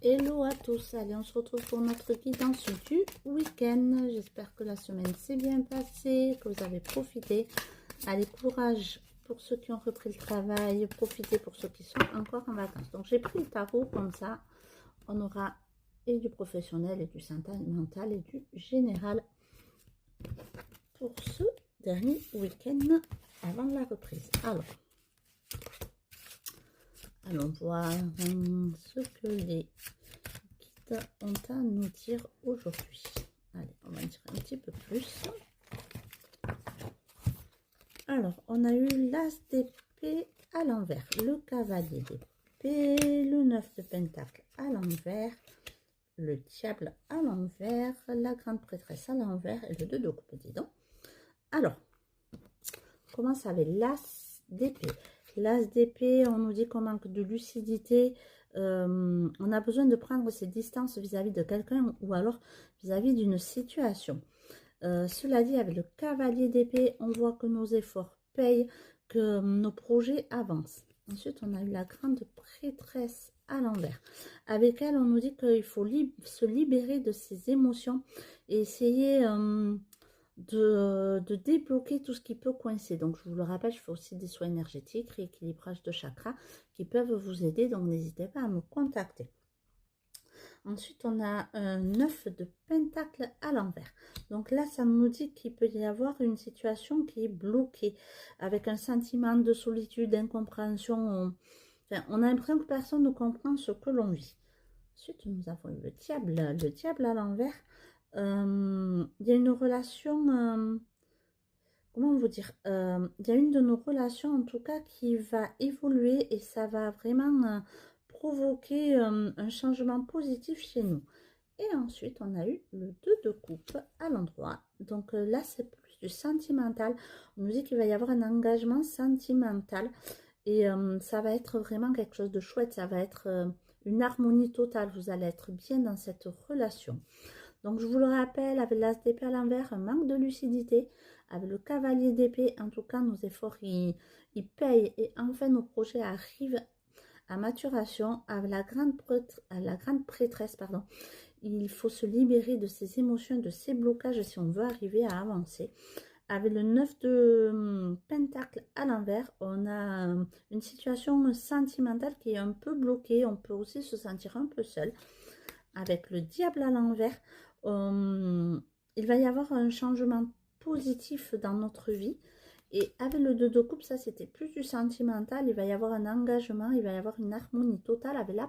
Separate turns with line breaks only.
Hello à tous, allez on se retrouve pour notre guidance du week-end. J'espère que la semaine s'est bien passée, que vous avez profité. Allez, courage pour ceux qui ont repris le travail, profitez pour ceux qui sont encore en vacances. Donc j'ai pris le tarot comme ça, on aura et du professionnel et du sentimental et du général pour ce dernier week-end avant la reprise. Alors, allons voir ce que les guides ont à nous dire aujourd'hui. Allez, on va en dire un petit peu plus. Alors, on a eu l'as d'épée à l'envers, le cavalier d'épée, le 9 de pentacle à l'envers, le diable à l'envers, la grande prêtresse à l'envers et le 2 de coupe, dis donc. Alors, on commence avec l'as d'épée. L'as d'épée, on nous dit qu'on manque de lucidité, on a besoin de prendre ses distances vis-à-vis de quelqu'un ou alors vis-à-vis d'une situation. Cela dit, avec le cavalier d'épée, on voit que nos efforts payent, que nos projets avancent. Ensuite, on a eu la grande prêtresse à l'envers. Avec elle, on nous dit qu'il faut se libérer de ses émotions et essayer de débloquer tout ce qui peut coincer. Donc, je vous le rappelle, je fais aussi des soins énergétiques, rééquilibrage de chakras qui peuvent vous aider. Donc, n'hésitez pas à me contacter. Ensuite, on a un 9 de pentacle à l'envers. Donc là, ça nous dit qu'il peut y avoir une situation qui est bloquée, avec un sentiment de solitude, d'incompréhension. Enfin, on a l'impression que personne ne comprend ce que l'on vit. Ensuite, nous avons le diable à l'envers. Il y a une relation... comment vous dire, il y a une de nos relations en tout cas qui va évoluer et ça va vraiment provoquer un changement positif chez nous. Et ensuite, on a eu le 2 de coupe à l'endroit. Donc là, c'est plus du sentimental. On nous dit qu'il va y avoir un engagement sentimental et ça va être vraiment quelque chose de chouette. Ça va être une harmonie totale. Vous allez être bien dans cette relation. Donc, je vous le rappelle, avec l'as d'épée à l'envers, un manque de lucidité. Avec le cavalier d'épée, en tout cas, nos efforts, ils payent. Et enfin, nos projets arrivent à maturation. Avec la grande prêtresse, pardon, il faut se libérer de ses émotions, de ses blocages si on veut arriver à avancer. Avec le 9 de pentacle à l'envers, on a une situation sentimentale qui est un peu bloquée. On peut aussi se sentir un peu seul. Avec le diable à l'envers, il va y avoir un changement positif dans notre vie. Et avec le 2 de coupe, ça c'était plus du sentimental. Il va y avoir un engagement, il va y avoir une harmonie totale avec la